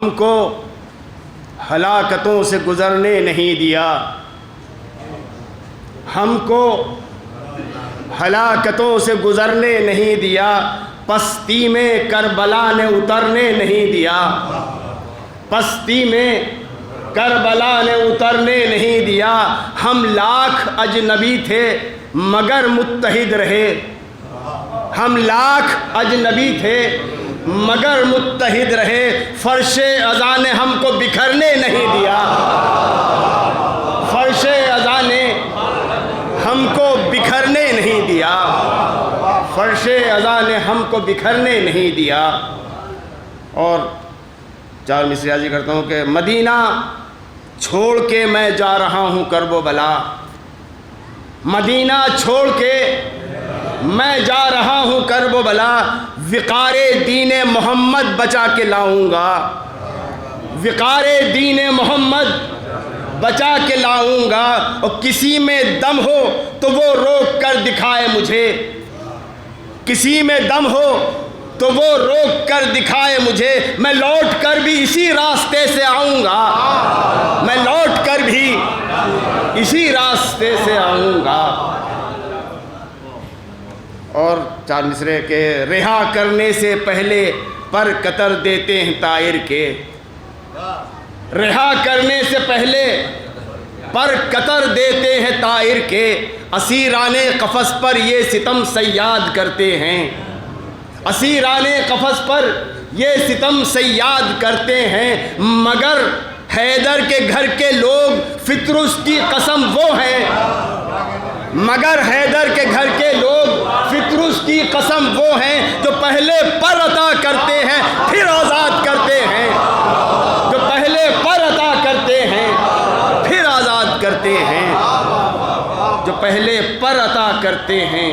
ہم کو ہلاکتوں سے گزرنے نہیں دیا، ہم کو ہلاکتوں سے گزرنے نہیں دیا، پستی میں کربلا نے اترنے نہیں دیا، پستی میں کربلا نے اترنے نہیں دیا۔ ہم لاکھ اجنبی تھے مگر متحد رہے، ہم لاکھ اجنبی تھے مگر متحد رہے، فرش ازاں نے ہم کو بکھرنے نہیں دیا، فرش ازاں نے ہم کو بکھرنے نہیں دیا، فرش ازاں نے ہم کو بکھرنے نہیں دیا۔ اور چار مصرع عرض کرتا ہوں کہ مدینہ چھوڑ کے میں جا رہا ہوں کرب و بلا، مدینہ چھوڑ کے میں جا رہا ہوں کرب و بلا، وقار دین محمد بچا کے لاؤں گا، وقار دین محمد بچا کے لاؤں گا، اور کسی میں دم ہو تو وہ روک کر دکھائے مجھے، کسی میں دم ہو تو وہ روک کر دکھائے مجھے، میں لوٹ کر بھی اسی راستے سے آؤں گا، میں لوٹ کر بھی اسی راستے سے آؤں گا۔ اور چار مصرے کے رہا کرنے سے پہلے پر قطر دیتے ہیں طائر کے، رہا کرنے سے پہلے پر قطر دیتے ہیں طائر کے، اسیران قفس پر یہ ستم صیاد کرتے ہیں، اسیران قفس پر یہ ستم صیاد کرتے ہیں، مگر حیدر کے گھر کے لوگ فطرس کی قسم وہ ہیں، مگر حیدر کے گھر کے لوگ فطرس کی قسم وہ ہیں جو پہلے پر عطا کرتے ہیں پھر آزاد کرتے ہیں، جو پہلے پر عطا کرتے ہیں پھر آزاد کرتے ہیں، جو پہلے پر عطا کرتے ہیں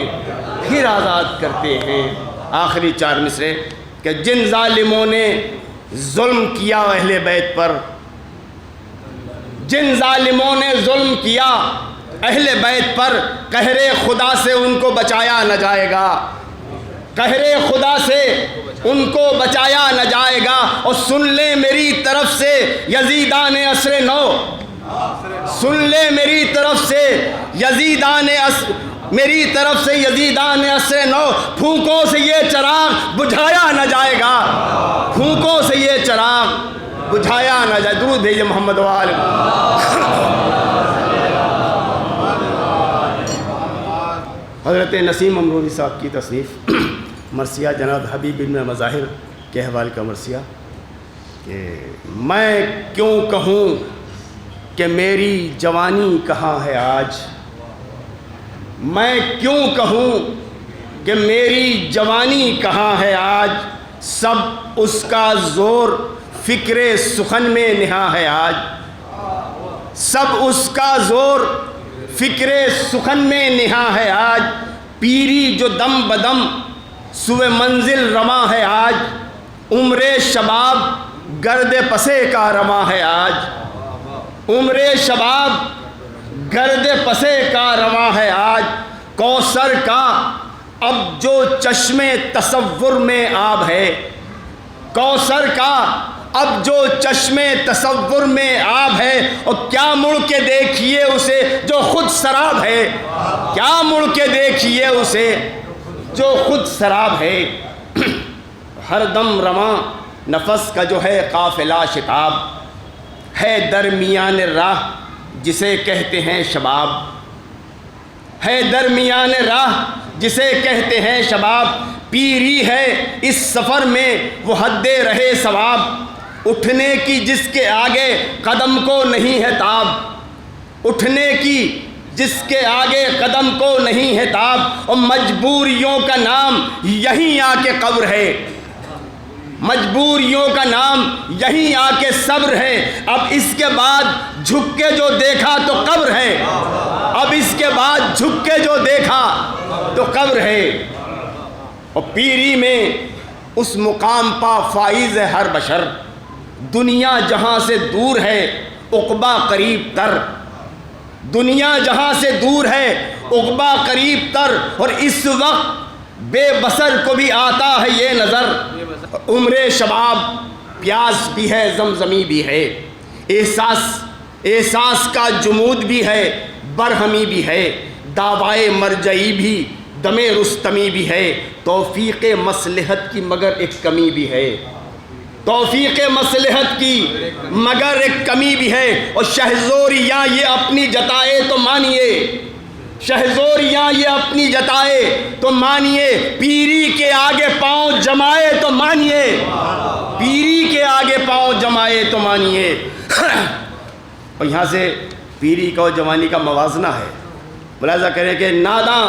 پھر آزاد کرتے ہیں۔ آخری چار مصرے کہ جن ظالموں نے ظلم کیا اہل بیت پر، جن ظالموں نے ظلم کیا اہل بیت پر، قہر خدا سے ان کو بچایا نہ جائے گا، قہر خدا سے ان کو بچایا نہ جائے گا۔ اور سن لیں میری طرف سے یزیدان عصر نو، سن لیں میری طرف سے یزیدان میری طرف سے یزیدان عصر نو، پھونکوں سے یہ چراغ بجھایا نہ جائے گا، پھونکوں سے یہ چراغ بجھایا نہ جائے۔ درود بھیجے محمد و آل حضرت نسیم امروزی صاحب کی تصنیف مرثیہ جناب حبیب بن مظاہر کے حوالے کا مرثیہ کہ میں کیوں کہوں کہ میری جوانی کہاں ہے آج، میں کیوں کہوں کہ میری جوانی کہاں ہے آج، سب اس کا زور فکر سخن میں نہا ہے آج، سب اس کا زور فکر سخن میں نہا ہے آج، پیری جو دم بدم سوئے منزل رواں ہے آج، عمر شباب گرد پسے کا رواں ہے آج، عمر شباب گرد پسے کا رواں ہے آج، کوثر کا اب جو چشم تصور میں آب ہے، کوثر کا اب جو چشم تصور میں آب ہے، اور کیا مڑ کے دیکھیے اسے جو خود سراب ہے، کیا مڑ کے دیکھیے اسے جو خود سراب ہے۔ ہر دم رواں نفس کا جو ہے قافلہ شتاب ہے، درمیان راہ جسے کہتے ہیں شباب، ہے درمیان راہ جسے کہتے ہیں شباب، پیری ہے اس سفر میں وہ حد رہے ثواب، اٹھنے کی جس کے آگے قدم کو نہیں ہے تاب، اٹھنے کی جس کے آگے قدم کو نہیں ہے تاب، اور مجبوریوں کا نام یہیں آ کے قبر ہے، مجبوریوں کا نام یہیں آ کے صبر ہے، اب اس کے بعد جھک کے جو دیکھا تو قبر ہے، اب اس کے بعد جھک کے جو دیکھا تو قبر ہے۔ اور پیری میں اس مقام پا فائز ہے ہر بشر، دنیا جہاں سے دور ہے عقبہ قریب تر، دنیا جہاں سے دور ہے عقبہ قریب تر، اور اس وقت بے بصر کو بھی آتا ہے یہ نظر، عمر شباب پیاس بھی ہے زمزمی بھی ہے، احساس کا جمود بھی ہے، برہمی بھی ہے، دعوائے مرجعی بھی، دم رستمی بھی ہے، توفیق مصلحت کی مگر ایک کمی بھی ہے، توفیق مصلحت کی مگر ایک کمی بھی ہے۔ اور شہزوریاں یہ اپنی جتائے تو مانیے، شہزوریاں یہ اپنی جتائے تو مانیے، پیری کے آگے پاؤں جمائے تو مانیے، پیری کے آگے پاؤں جمائے تو مانیے۔ اور یہاں سے پیری کا اور جوانی کا موازنہ ہے۔ ملاحظہ کریں کہ ناداں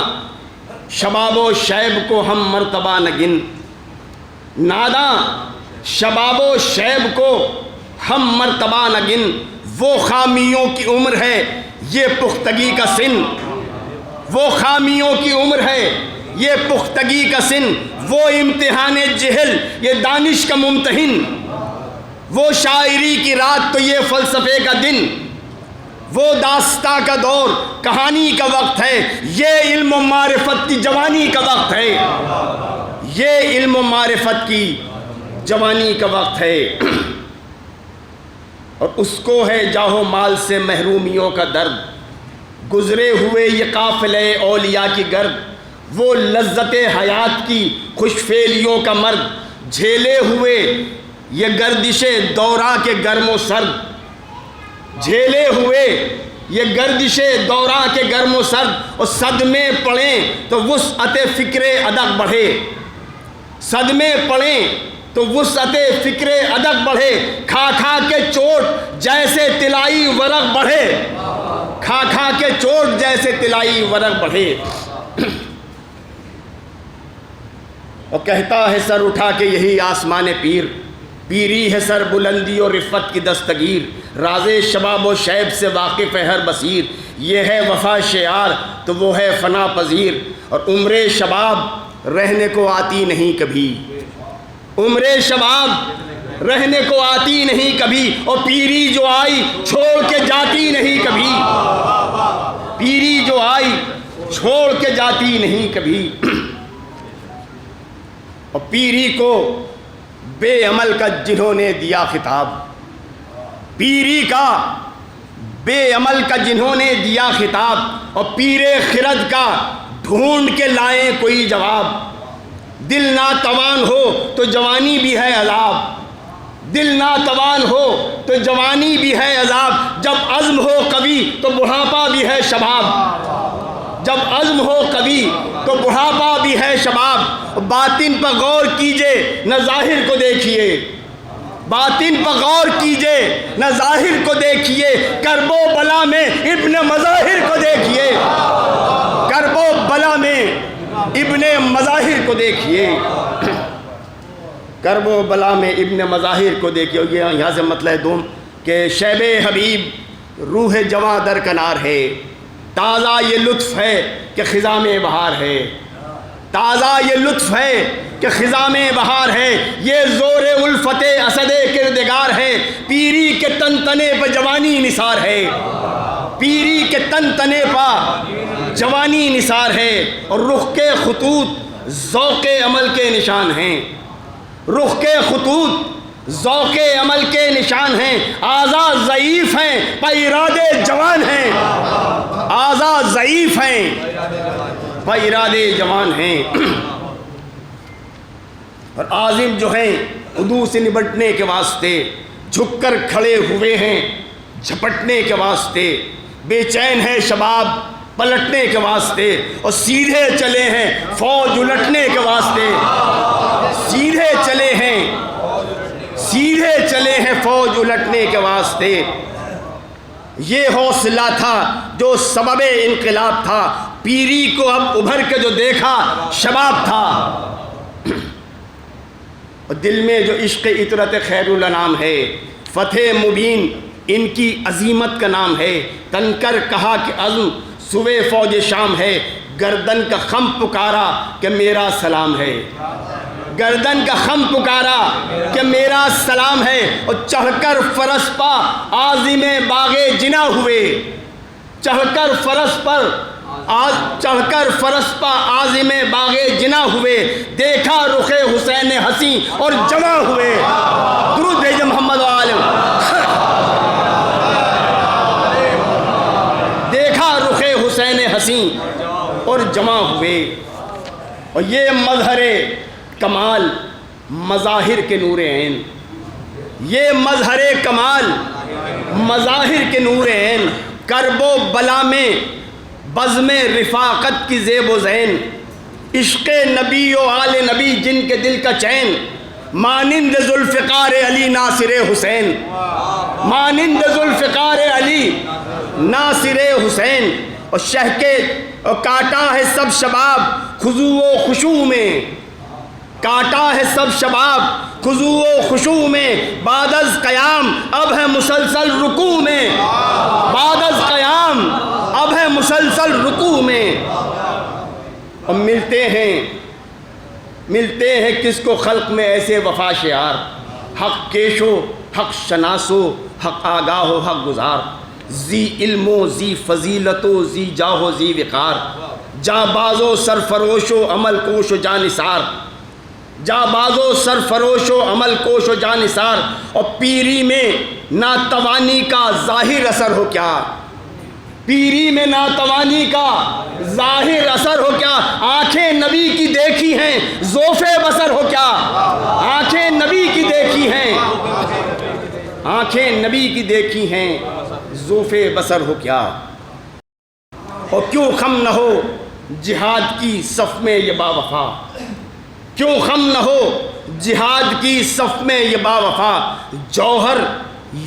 شباب و شیب کو ہم مرتبہ نہ گن، ناداں شباب و شیب کو ہم مرتبہ نہ گن، وہ خامیوں کی عمر ہے یہ پختگی کا سن، وہ خامیوں کی عمر ہے یہ پختگی کا سن، وہ امتحان جہل یہ دانش کا ممتحن، وہ شاعری کی رات تو یہ فلسفے کا دن، وہ داستاں کا دور کہانی کا وقت ہے، یہ علم و معرفت کی جوانی کا وقت ہے، یہ علم و معرفت کی جوانی کا وقت ہے۔ اور اس کو ہے جاہو مال سے محرومیوں کا درد، گزرے ہوئے یہ قافلے اولیاء کی گرد، وہ لذت حیات کی خوش فیلیوں کا مرد، جھیلے ہوئے یہ گردش دوراں کے گرم و سرد، جھیلے ہوئے یہ گردش دوراں کے گرم و سرد، اور صدمے پڑیں تو وسعت فکر ادب بڑھے، صدمے پڑیں تو وسعت فکر ادب بڑھے، کھا کھا کے چوٹ جیسے طلائی ورق بڑھے، کھا کھا کے چوٹ جیسے طلائی ورق بڑھے۔ اور کہتا ہے سر اٹھا کے یہی آسمان پیر، پیری ہے سر بلندی اور رفت کی دستگیر، راز شباب و شیب سے واقف ہے ہر بصیر، یہ ہے وفا شعار تو وہ ہے فنا پذیر، اور عمر شباب رہنے کو آتی نہیں کبھی، عمر شباب رہنے کو آتی نہیں کبھی، اور پیری جو آئی چھوڑ کے جاتی نہیں کبھی، پیری جو آئی چھوڑ کے جاتی نہیں کبھی۔ اور پیری کو بے عمل کا جنہوں نے دیا خطاب، پیری کا بے عمل کا جنہوں نے دیا خطاب، اور پیر خرد کا ڈھونڈ کے لائیں کوئی جواب، دل ناتوان ہو تو جوانی بھی ہے عذاب، دل ناتوان ہو تو جوانی بھی ہے عذاب، جب عزم ہو قوی تو بڑھاپا بھی ہے شباب، جب عزم ہو قوی تو بڑھاپا بھی ہے شباب۔ باطن پر غور کیجئے نہ ظاہر کو دیکھیے، باطن پر غور کیجئے نہ ظاہر کو دیکھیے، کرب و بلا میں ابن مظاہر کو دیکھیے، کرب و بلا میں ابن مظاہر کو دیکھیے، کرب و بلا میں ابن مظاہر کو دیکھیے۔ یہاں سے مطلب دوم کہ شیب حبیب روح جواں در کنار ہے، تازہ یہ لطف ہے کہ خزاں میں بہار ہے، تازہ یہ لطف ہے کہ خزاں میں بہار ہے، یہ زور الفت اسد کردگار ہے، پیری کے تن تنے پہ جوانی نثار ہے، پیری کے تن تنے پہ جوانی نثار ہے، اور رخ کے خطوط ذوق عمل کے نشان ہیں، رخ کے خطوط ذوق عمل کے نشان ہیں، اعضاء ضعیف ہیں پر ارادے جوان ہیں، اعضاء ضعیف ہیں پر ارادے جوان ہیں۔ اور عازم جو ہیں عدو سے نبٹنے کے واسطے جھک کر کھڑے ہوئے ہیں جھپٹنے کے واسطے، بے چین ہے شباب پلٹنے کے واسطے، اور سیدھے چلے ہیں فوج الٹنے کے واسطے، سیدھے چلے ہیں، سیدھے چلے ہیں فوج الٹنے کے واسطے۔ یہ حوصلہ تھا جو سبب انقلاب تھا، پیری کو اب ابھر کے جو دیکھا شباب تھا، اور دل میں جو عشق عطرت خیر الانام ہے، فتح مبین ان کی عظیمت کا نام ہے، تن کر کہا کہ عزم سوے فوج شام ہے، گردن کا خم پکارا کہ میرا سلام ہے، گردن کا خم پکارا کہ میرا سلام ہے، اور چڑھ کر فرس پا عازم باغ جنا ہوئے، چڑھ کر فرس پر آج چڑھ کر فرس پا عازم باغ جنا ہوئے، دیکھا رخ حسین حسین اور جمع ہوئے۔ درود بھیجے محمد و عالم۔ دیکھا رخ حسین حسین اور جمع ہوئے۔ اور یہ مظہر کمال مظاہر کے نور عین، یہ مظہر کمال مظاہر کے نور عین، کرب و بلا میں بزم رفاقت کی زیب و زین، عشق نبی و آل نبی جن کے دل کا چین، مانند ذوالفقار علی ناصر حسین، مانند ذوالفقار علی ناصر حسین۔ اور شہ کے کاٹا ہے سب شباب خضوع و خشوع میں، کاٹا ہے سب شباب خضوع و خشوع میں، بعد از قیام اب ہے مسلسل رکوع میں، بعد از قیام اب ہے مسلسل رکوع میں۔ اور ملتے ہیں کس کو خلق میں ایسے وفا شعار، حق کیشو حق شناسو حق آگاہ و حق گزار، ذی علم و ذی فضیلت و ذی جاہ و ذی وقار، جاں باز و سرفروش و عمل کوش و جانثار، جاں باز و سرفروش و عمل کوش و جانثار۔ اور پیری میں ناتوانی کا ظاہر اثر ہو کیا، پیری میں ناتوانی کا ظاہر اثر ہو کیا، آنکھیں نبی کی دیکھی ہیں ذوف بصر ہو کیا، آنکھیں نبی کی دیکھی ہیں، آنکھیں نبی کی دیکھی ہیں ذوف بصر ہو کیا۔ اور کیوں خم نہ ہو جہاد کی صف میں یہ با وفا، کیوں خم نہ ہو جہاد کی صف میں یہ با وفا، جوہر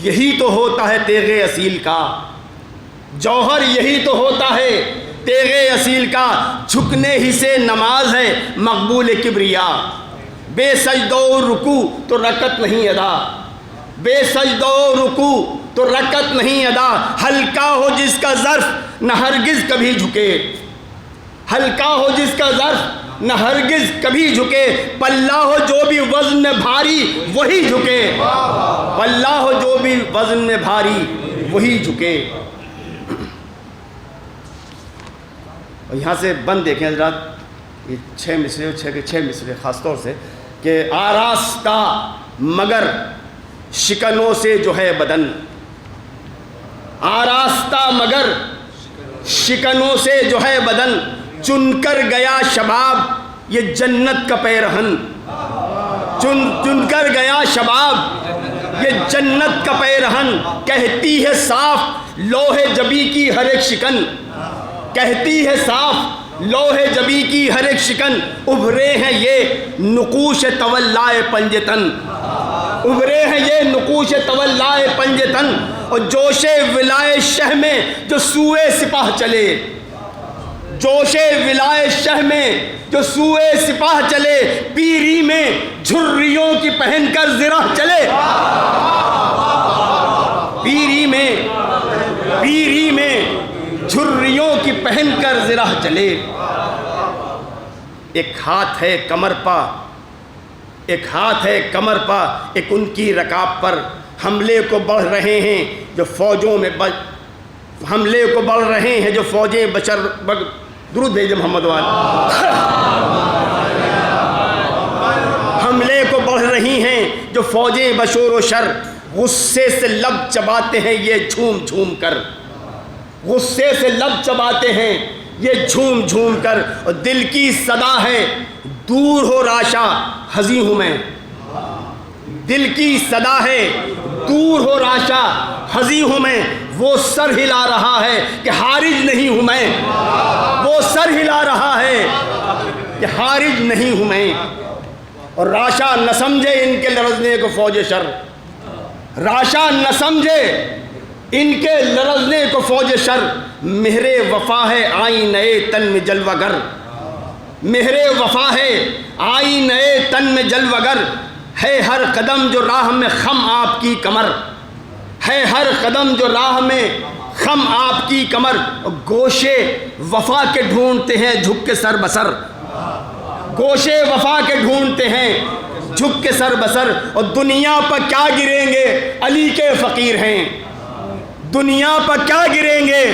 یہی تو ہوتا ہے تیغ اصیل کا، جوہر یہی تو ہوتا ہے تیغ اصیل کا، جھکنے ہی سے نماز ہے مقبول کبریا، بے سجدہ و رکوع تو رکعت نہیں ادا، بے سجدہ و رکوع تو رکعت نہیں ادا، ہلکا ہو جس کا ظرف نہ ہرگز کبھی جھکے، ہلکا ہو جس کا ظرف نہ ہرگز کبھی جھکے، پلہ ہو جو بھی وزن میں بھاری وہی جھکے، پلہ ہو جو بھی وزن میں بھاری وہی جھکے۔ اور یہاں سے بند دیکھیں حضرات، یہ 6 مصرے 6 کے 6 مصرے خاص طور سے کہ آراستہ مگر شکنوں سے جو ہے بدن، آراستہ مگر شکنوں سے جو ہے بدن، چن کر گیا شباب یہ جنت کا پیرہن، چن کر گیا شباب یہ جنت کا پیرہن، کہتی ہے صاف لوح جبی کی ہر ایک شکن، کہتی ہے صاف لوح جبی کی ہر ایک شکن، ابھرے ہیں یہ نقوش تولائے پنجتن، ابھرے ہیں یہ نقوش تولائے پنجتن، اور جوش ولائے شہ میں جو سوئے سپاہ چلے، جوش ولائے شہ میں جو سوئے سپاہ چلے، پیری میں جھریوں کی پہن کر زرہ چلے، پیری میں جھریوں کی پہن کر زرہ چلے۔ ایک ہاتھ ہے کمر پا، ایک ہاتھ ہے کمر پا، ایک ان کی رکاب پر حملے کو بڑھ رہے ہیں جو فوجوں میں حملے کو بڑھ رہے ہیں جو فوجیں درود بھیجے محمد وال، حملے کو بڑھ رہی ہیں جو فوجیں بشور و شر، غصے سے لب چباتے ہیں یہ جھوم جھوم کر، غصے سے لب چباتے ہیں یہ جھوم جھوم کر، اور دل کی صدا ہے دور ہو راشا ہزی ہوں میں، دل کی صدا ہے دور ہو راشا ہزی ہوں میں، وہ سر ہلا رہا ہے کہ حارج نہیں ہوں میں، وہ سر ہلا رہا ہے کہ حارج نہیں ہوں میں۔ اور راشا نہ سمجھے ان کے لرزنے کو فوج شر، راشا نہ سمجھے ان کے لرزنے کو فوج شر، مہر وفا ہے آئینہ تن میں جلوہ گر، مہر وفا ہے آئینہ تن میں جلوہ گر، ہے ہر قدم جو راہ میں خم آپ کی کمر، ہے ہر قدم جو راہ میں خم آپ کی کمر، گوشے وفا کے ڈھونڈتے ہیں جھک کے سر بسر، گوشے وفا کے ڈھونڈتے ہیں جھک کے سر بسر، اور دنیا پر کیا گریں گے علی کے فقیر ہیں، دنیا پر کیا گریں گے،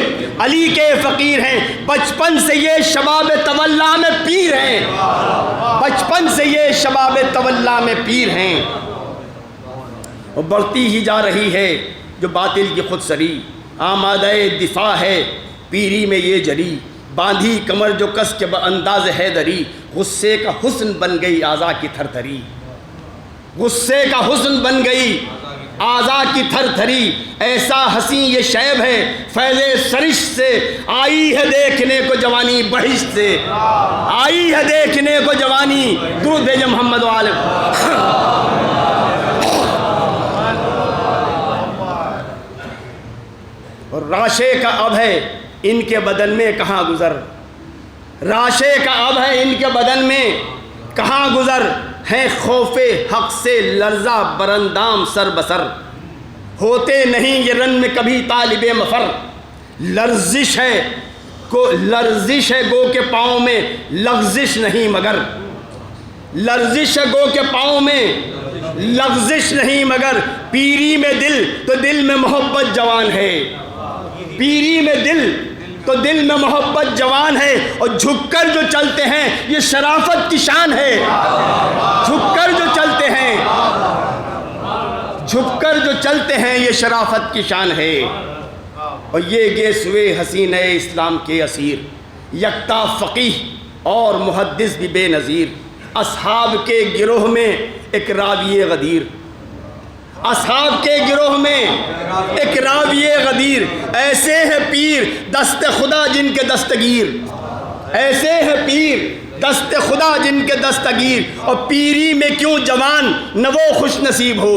علی کے فقیر ہیں، بچپن سے یہ شباب تولا میں پیر ہیں، بچپن سے یہ شباب تولا میں پیر ہیں۔ اور بڑھتی ہی جا رہی ہے جو باطل کی خود سری، آمادہ دفاع ہے پیری میں یہ جری، باندھی کمر جو کس کے انداز حیدری، غصے کا حسن بن گئی اعضاء کی تھر تھری، غصے کا حسن بن گئی اعضاء کی تھر تھری، ایسا حسین یہ شیب ہے فیض سرشت سے، آئی ہے دیکھنے کو جوانی بہشت سے، آئی ہے دیکھنے کو جوانی، درود بھیجے محمد و آل۔ اور راشے کا اب ہے ان کے بدن میں کہاں گزر، راشے کا اب ہے ان کے بدن میں کہاں گزر، ہے خوف حق سے لرزہ برندام سر بسر، ہوتے نہیں یہ رن میں کبھی طالب مفر، لرزش ہے گو کے پاؤں میں لغزش نہیں مگر، لرزش ہے گو کے پاؤں میں لغزش نہیں مگر، پیری میں دل تو دل میں محبت جوان ہے، پیری میں دل تو دل میں محبت جوان ہے، اور جھک کر جو چلتے ہیں یہ شرافت کی شان ہے، جھک کر جو چلتے ہیں، جھک کر جو چلتے ہیں یہ شرافت کی شان ہے۔ اور یہ گیسوے حسین اسلام کے اسیر، یکتا فقیہ اور محدث بھی بے نظیر، اصحاب کے گروہ میں ایک راوی غدیر، اصحاب کے گروہ میں ایک راوی غدیر، ایسے ہیں پیر دست خدا جن کے دستگیر، ایسے ہیں پیر دست خدا جن کے دستگیر، اور پیری میں کیوں جوان نہ وہ خوش نصیب ہو،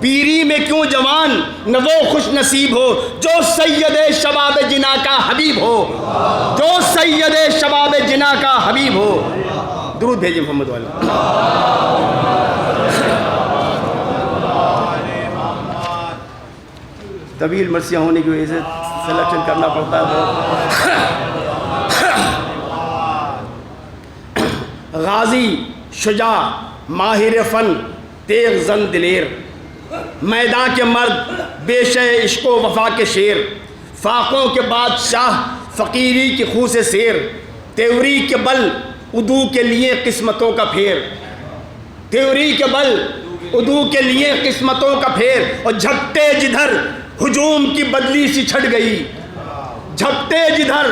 پیری میں کیوں جوان نہ وہ خوش نصیب ہو، جو سید شباب جنا کا حبیب ہو، جو سید شباب جنا کا حبیب ہو۔ درود بھیجے محمد والا۔ طویل مرثیہ ہونے کی وجہ سے سلیکشن کرنا پڑتا ہے۔ غازی شجاع ماہر فن تیغ زن دلیر، میدان کے مرد بیش عشق و وفا کے شیر، فاقوں کے بادشاہ فقیری کی خو سے سیر، تیوری کے بل ادو کے لیے قسمتوں کا پھیر، تیوری کے بل ادو کے لیے قسمتوں کا پھیر، اور جھپٹے جدھر ہجوم کی بدلی سی چھٹ گئی، جھپٹے جدھر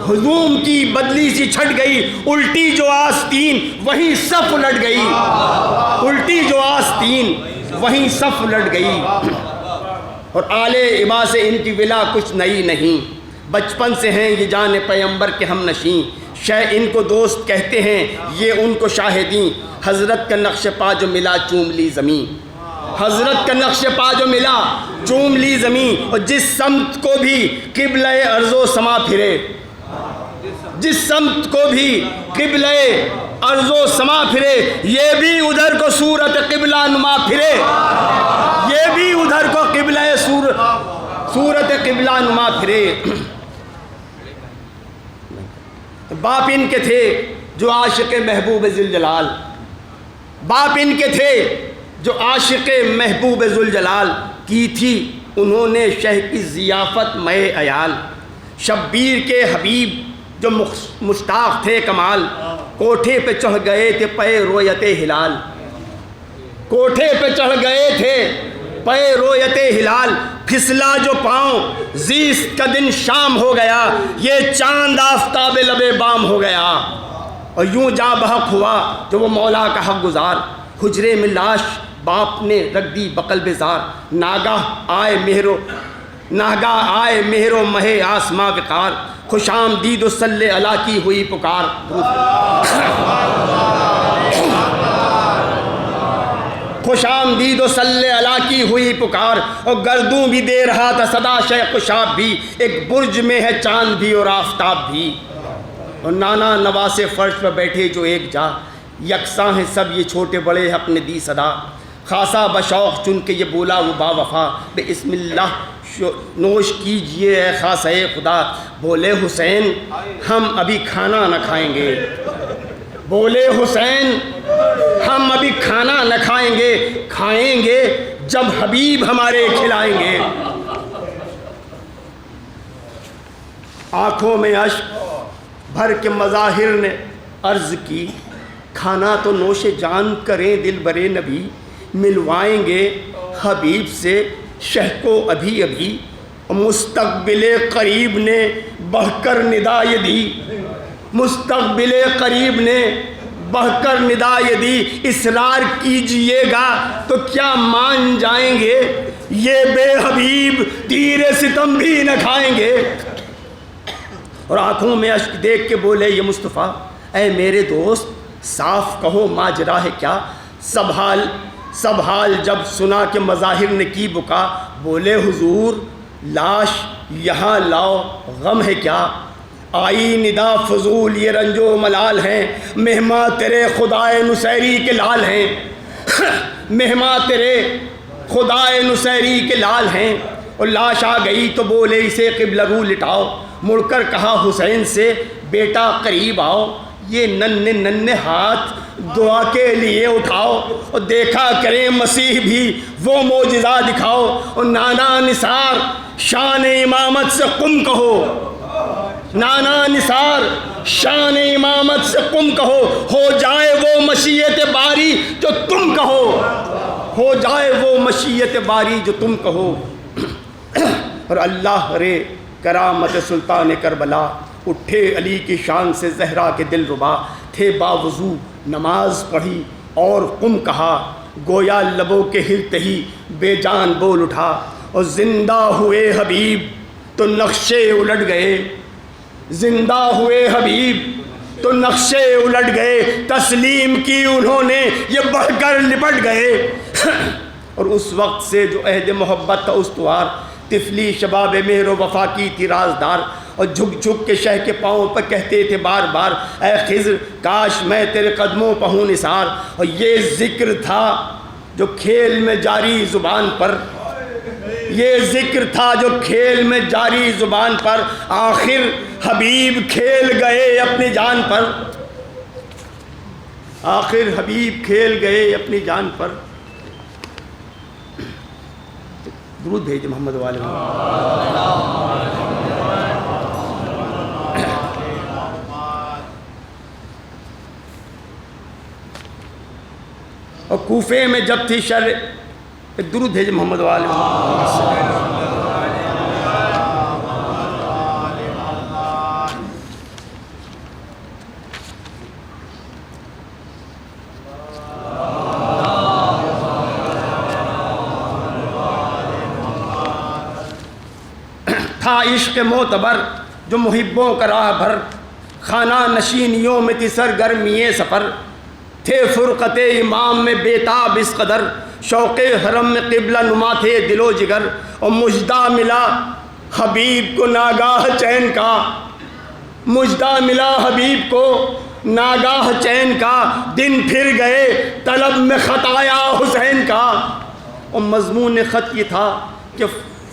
ہجوم کی بدلی سی چھٹ گئی، الٹی جو آستین وہیں صف الٹ گئی، الٹی جو آستین وہیں صف الٹ گئی۔ اور آل عبا سے ان کی ولا کچھ نئی نہیں، بچپن سے ہیں یہ جان پیغمبر کے ہم نشیں، شہ ان کو دوست کہتے ہیں یہ ان کو شاہدیں، حضرت کا نقش پا جو ملا چوم لی زمین، حضرت کا نقش پا جو ملا چوم لی زمین، اور جس سمت کو بھی قبلہ ارض و سما پھرے، جس سمت کو بھی قبلہ ارض و سما پھرے، یہ بھی ادھر کو صورت قبلہ نما پھرے، یہ بھی ادھر کو قبلہ صورت قبلہ نما پھرے۔ باپ ان کے تھے جو عاشق محبوب ذوالجلال، باپ ان کے تھے جو عاشق محبوب ذوالجلال، کی تھی انہوں نے شہ کی ضیافت میں عیال، شبیر کے حبیب جو مشتاق تھے کمال، کوٹھے پہ چڑھ گئے تھے پے رویت ہلال، کوٹھے پہ چڑھ گئے تھے پے رویت ہلال، پھسلا جو پاؤں زیست کا دن شام ہو گیا، یہ چاند آفتاب لبے بام ہو گیا، اور یوں جاں بحق ہوا جو وہ مولا کا حق گزار، حجرے میں لاش باپ نے رکھ دی بقل بیزار، ناگاہ آئے مہر و مہ آسماں وقار، خوش آمدید و صلی علی کی ہوئی پکار، خوش آمدید و صلی علی کی ہوئی پکار، اور گردوں بھی دے رہا تھا صدا شیخ خوشاب بھی، ایک برج میں ہے چاند بھی اور آفتاب بھی، اور نانا نواسے فرش پر بیٹھے جو ایک جا، یکساں ہیں سب یہ چھوٹے بڑے حق نے دی صدا، خاصا بشوق چن کے یہ بولا وہ با وفا، بسم اللہ نوش کیجئے اے خاص اے خدا، بولے حسین ہم ابھی کھانا نہ کھائیں گے، بولے حسین ہم ابھی کھانا نہ کھائیں گے، کھائیں گے جب حبیب ہمارے کھلائیں گے، آنکھوں میں اشک بھر کے مظاہر نے عرض کی، کھانا تو نوش جان کریں دل برے نبی، ملوائیں گے حبیب سے شہ کو ابھی ابھی۔ مستقبل قریب نے بڑھ کر ندا یہ دی، مستقبل قریب نے بڑھ کر ندا یہ دی، اصرار کیجئے گا تو کیا مان جائیں گے، یہ بے حبیب تیر ستم بھی نہ کھائیں گے۔ اور آنکھوں میں اشک دیکھ کے بولے یہ مصطفیٰ، اے میرے دوست صاف کہو ماجرا ہے کیا؟ سب حال جب سنا کہ مظاہر نے کی بکا، بولے حضور لاش یہاں لاؤ غم ہے کیا؟ آئی ندا فضول یہ رنج و ملال ہیں، مہماں تیرے خدائے نصیری کے لال ہیں، مہماں تیرے خدائے نصیری کے لال ہیں۔ اور لاش آ گئی تو بولے اسے قبلہ رو لٹاؤ، مڑ کر کہا حسین سے بیٹا قریب آؤ، یہ ننھے ہاتھ دعا کے لیے اٹھاؤ، اور دیکھا کریں مسیح بھی وہ معجزہ دکھاؤ۔ اور نانا نثار شان امامت سے قم کہو، نانا نثار شان امامت سے قم کہو، ہو جائے وہ مشیت باری جو تم کہو، ہو جائے وہ مشیت باری جو تم کہو۔ اور اللہ رے کرامت سلطان کربلا، اٹھے علی کی شان سے زہرا کے دل ربا، تھے باوضو نماز پڑھی اور قم کہا، گویا لبوں کے ہلتے ہی بے جان بول اٹھا۔ اور زندہ ہوئے حبیب تو نقشے الٹ گئے، زندہ ہوئے حبیب تو نقشے الٹ گئے، تسلیم کی انہوں نے یہ بڑھ کر لپٹ گئے۔ اور اس وقت سے جو عہد محبت تھا استوار، طفلی شباب مہر و وفا کی تھی رازدار، اور جھک جھک کے شہ کے پاؤں پر کہتے تھے بار بار، اے خضر کاش میں تیرے قدموں پہ ہوں نثار۔ اور یہ ذکر تھا جو کھیل میں جاری زبان پر، یہ ذکر تھا جو کھیل میں جاری زبان پر، آخر حبیب کھیل گئے اپنی جان پر، آخر حبیب کھیل گئے اپنی جان پر۔ درود بھیجے محمد والے اور کوفے میں جب تھی شر، ایک درود بھیجے محمد والے تھا عشق معتبر جو محبوں کا راہ بھر، خانہ نشینیوں میں تھی سرگرمی سفر، تھے فرقت امام میں بیتاب اس قدر، شوق حرم میں قبلہ نما تھے دل و جگر۔ اور مجدہ ملا حبیب کو ناگاہ چین کا، مجدہ ملا حبیب کو ناگاہ چین کا، دن پھر گئے طلب میں خط آیا حسین کا۔ اور مضمون خط یہ تھا کہ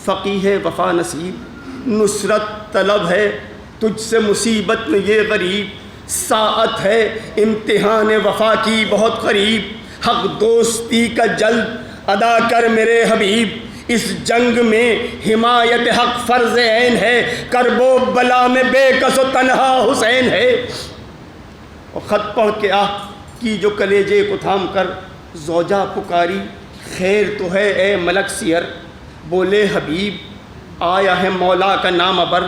فقیہ وفا نصیب، نصرت طلب ہے تجھ سے مصیبت میں یہ غریب، ساعت ہے امتحان وفا کی بہت قریب، حق دوستی کا جلد ادا کر میرے حبیب، اس جنگ میں حمایت حق فرض عین ہے، کرب و بلا میں بے کس و تنہا حسین ہے۔ اور خط پڑھ کے آہ کی جو کلیجے کو تھام کر زوجہ پکاری، خیر تو ہے اے ملک سیر، بولے حبیب آیا ہے مولا کا نام ابر،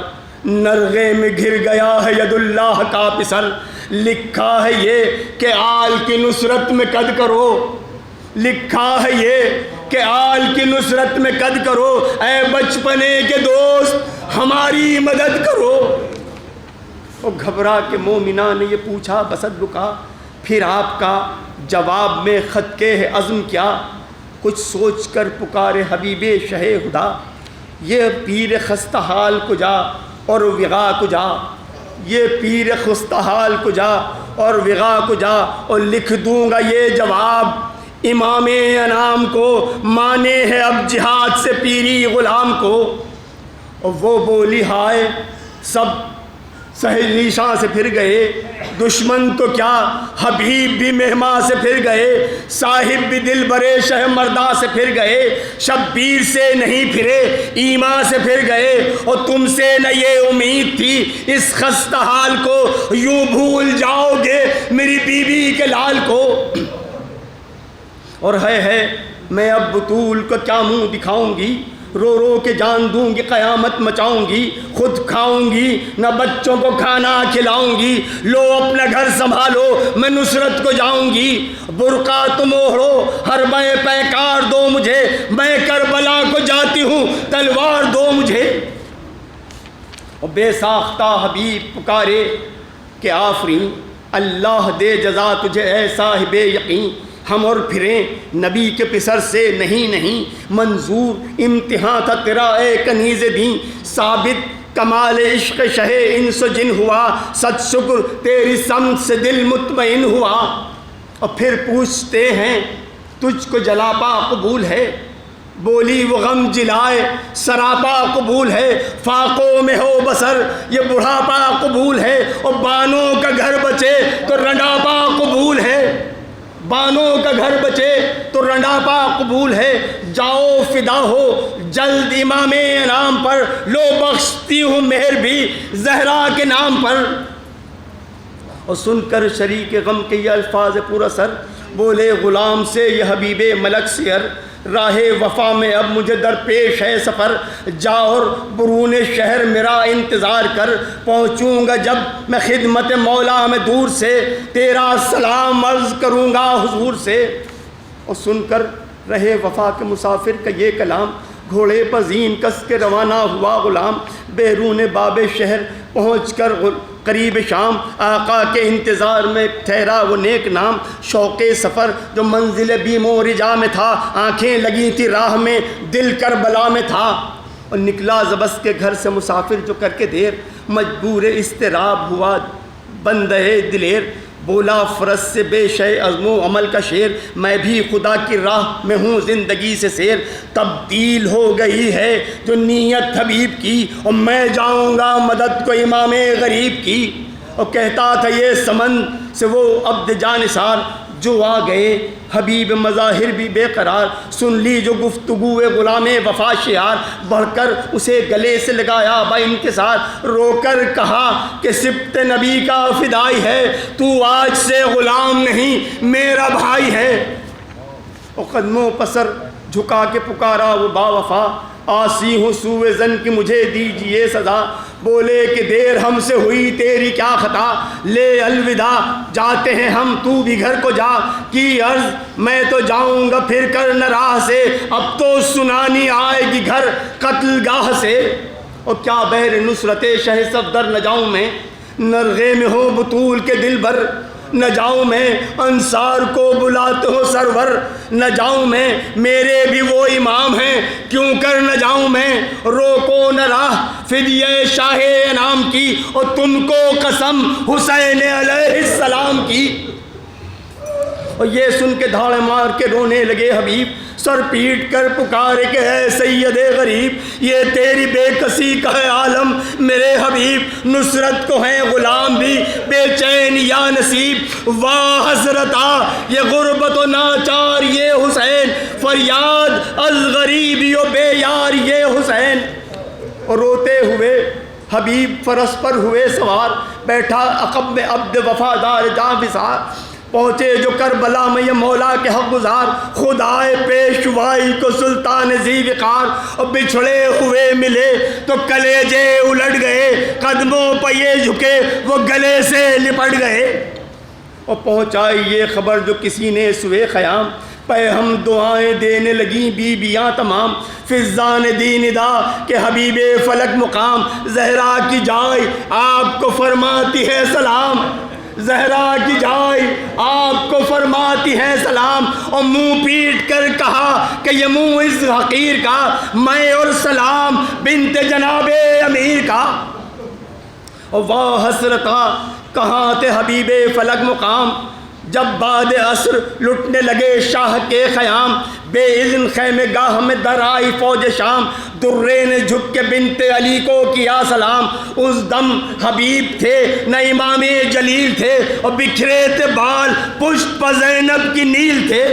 نرغے میں گر گیا ہے ید اللہ کا پسر، لکھا ہے یہ کہ آل کی نصرت میں قد کرو، لکھا ہے یہ کہ آل کی نصرت میں قد کرو، اے بچپنے کے دوست ہماری مدد کرو۔ اور گھبرا کے مومنہ نے یہ پوچھا بسد رکا، پھر آپ کا جواب میں خط کے ہے عزم کیا، کچھ سوچ کر پکارے حبیب شہ خدا، یہ پیر خستہ حال کجا اور وغا کجا، یہ پیر خستہ حال کجا اور وغا کجا، اور لکھ دوں گا یہ جواب امام انعام کو، مانے ہے اب جہاد سے پیری غلام کو۔ اور وہ بولی ہائے سب سہج نیشاں سے پھر گئے، دشمن تو کیا حبیب بھی مہماں سے پھر گئے، صاحب بھی دل برے شہ مردہ سے پھر گئے، شبیر سے نہیں پھرے ایمان سے پھر گئے، اور تم سے نہ یہ امید تھی اس خستہ حال کو یوں بھول جاؤ گے میری بیوی کے لال کو۔ اور ہے میں اب بطول کو کیا منہ دکھاؤں گی، رو رو کے جان دوں گی قیامت مچاؤں گی، خود کھاؤں گی نہ بچوں کو کھانا کھلاؤں گی، لو اپنا گھر سنبھالو میں نصرت کو جاؤں گی، برقع تم اوڑھو ہر بے پیکار دو مجھے، میں کربلا کو جاتی ہوں تلوار دو مجھے۔ اور بے ساختہ حبیب پکارے کہ آفرین، اللہ دے جزا تجھے اے صاحب یقین، ہم اور پھریں نبی کے پسر سے نہیں منظور امتحان تھا تیرا اے کنیز دین، ثابت کمال عشق شہ انس و جن ہوا، سچ شکر تیری سمت سے دل مطمئن ہوا۔ اور پھر پوچھتے ہیں تجھ کو جلاپا قبول ہے، بولی وہ غم جلائے سراپا قبول ہے، فاقوں میں ہو بسر یہ بڑھاپا قبول ہے، اور بانوں کا گھر بچے تو رنڈاپا قبول ہے، بانوں کا گھر بچے تو رنڈاپا قبول ہے، جاؤ فدا ہو جلد امام انعام پر، لو بخشتی ہوں مہر بھی زہرا کے نام پر۔ اور سن کر شریک غم کے یہ الفاظ پورا سر، بولے غلام سے یہ حبیب ملک سیر، راہ وفا میں اب مجھے درپیش ہے سفر، جا اور برون شہر میرا انتظار کر، پہنچوں گا جب میں خدمت مولا میں دور سے، تیرا سلام عرض کروں گا حضور سے۔ اور سن کر رہے وفا کے مسافر کا یہ کلام، گھوڑے پر زین کس کے روانہ ہوا غلام، بیرون باب شہر پہنچ کر قریب شام، آقا کے انتظار میں ٹھہرا وہ نیک نام، شوق سفر جو منزل بیم و رجا میں تھا، آنکھیں لگی تھی راہ میں دل کربلا میں تھا۔ اور نکلا زبست کے گھر سے مسافر جو کر کے دیر، مجبور اضطراب ہوا بندے دلیر، بولا فرض سے بے شے عزم و عمل کا شیر، میں بھی خدا کی راہ میں ہوں زندگی سے سیر، تبدیل ہو گئی ہے جو نیت حبیب کی، اور میں جاؤں گا مدد کو امام غریب کی۔ اور کہتا تھا یہ سمن سے وہ عبد جانثار، جو آ گئے حبیب مظاہر بھی بے قرار، سن لی جو گفتگو غلام وفا شعار، بڑھ کر اسے گلے سے لگایا با انکسار، رو کر کہا کہ سبط نبی کا فدائی ہے، تو آج سے غلام نہیں میرا بھائی ہے۔ اور قدموں پسر جھکا کے پکارا وہ با وفا، آسی ہوں سوئے زن کی مجھے دیجئے سزا، بولے کہ دیر ہم سے ہوئی تیری کیا خطا، لے الوداع جاتے ہیں ہم تو بھی گھر کو جا، کی عرض میں تو جاؤں گا پھر کر نہ راہ سے، اب تو سنانی آئے گی گھر قتل گاہ سے۔ اور کیا بہر نصرت شہ صفدر نہ جاؤں میں، نرغے میں ہو بطول کے دل بھر نہ جاؤں میں، انصار کو بلاتے ہو سرور نہ جاؤں میں، میرے بھی وہ امام ہیں کیوں کر نہ جاؤں میں، روکو نہ راہ فدیہ شاہ انعام کی، اور تم کو قسم حسین علیہ السلام کی۔ اور یہ سن کے دھاڑے مار کے رونے لگے حبیب، سر پیٹ کر پکارے کہ اے سید غریب، یہ تیری بے کسی کا ہے عالم میرے حبیب، نصرت کو ہیں غلام بھی بے چین یا نصیب، واہ حسرتا یہ غربت و ناچار یہ حسین، فریاد از غریبی و بے یار یہ حسین۔ اور روتے ہوئے حبیب فرس پر ہوئے سوار، بیٹھا عقب میں عبد وفادار جاں بسار، پہنچے جو کربلا میں یہ مولا کے حق گزار، خدائے پیشوائی کو سلطان ذی وقار، اور بچھڑے ہوئے ملے تو کلیجے الٹ گئے، قدموں پہ یہ جھکے وہ گلے سے لپٹ گئے۔ اور پہنچائی یہ خبر جو کسی نے سوئے خیام، پہ ہم دعائیں دینے لگیں بیویاں تمام، فضان دین دا کہ حبیب فلک مقام، زہرا کی جائے آپ کو فرماتی ہے سلام، زہرا کی جائے آپ کو فرماتی ہے سلام، اور منہ پیٹ کر کہا کہ یہ منہ اس حقیر کا، میں اور سلام بنت جناب امیر کا۔ اور واہ حسرتا کہاں تھے حبیب فلک مقام، جب بعد عصر لٹنے لگے شاہ کے خیام، بے اذن خیمے گاہ میں در آئی فوج شام، درے نے جھک کے بنت علی کو کیا سلام۔ اس دم حبیب تھے نہ امام جلیل تھے، اور بکھرے تھے بال پشت پہ زینب کی نیل تھے،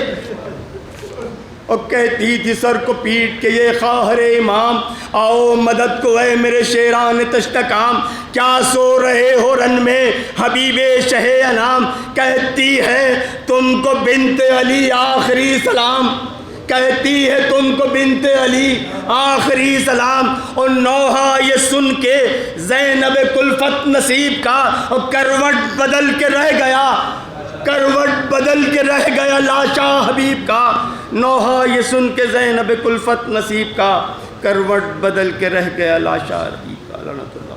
اور کہتی تھی سر کو پیٹ کے یہ خواہر امام، آؤ مدد کو اے میرے شیران تشتکام۔ کیا سو رہے ہو رن میں حبیب شہ انام، کہتی ہے تم کو بنت علی آخری سلام، کہتی ہے تم کو بنت علی آخری سلام۔ اور نوحہ یہ سن کے زینب کلفت نصیب کا، اور کروٹ بدل کے رہ گیا، کروٹ بدل کے رہ گیا لاشا حبیب کا۔ نوحہ یہ سن کے زینب کلفت نصیب کا، کروٹ بدل کے رہ گیا لاشا حبیب کا۔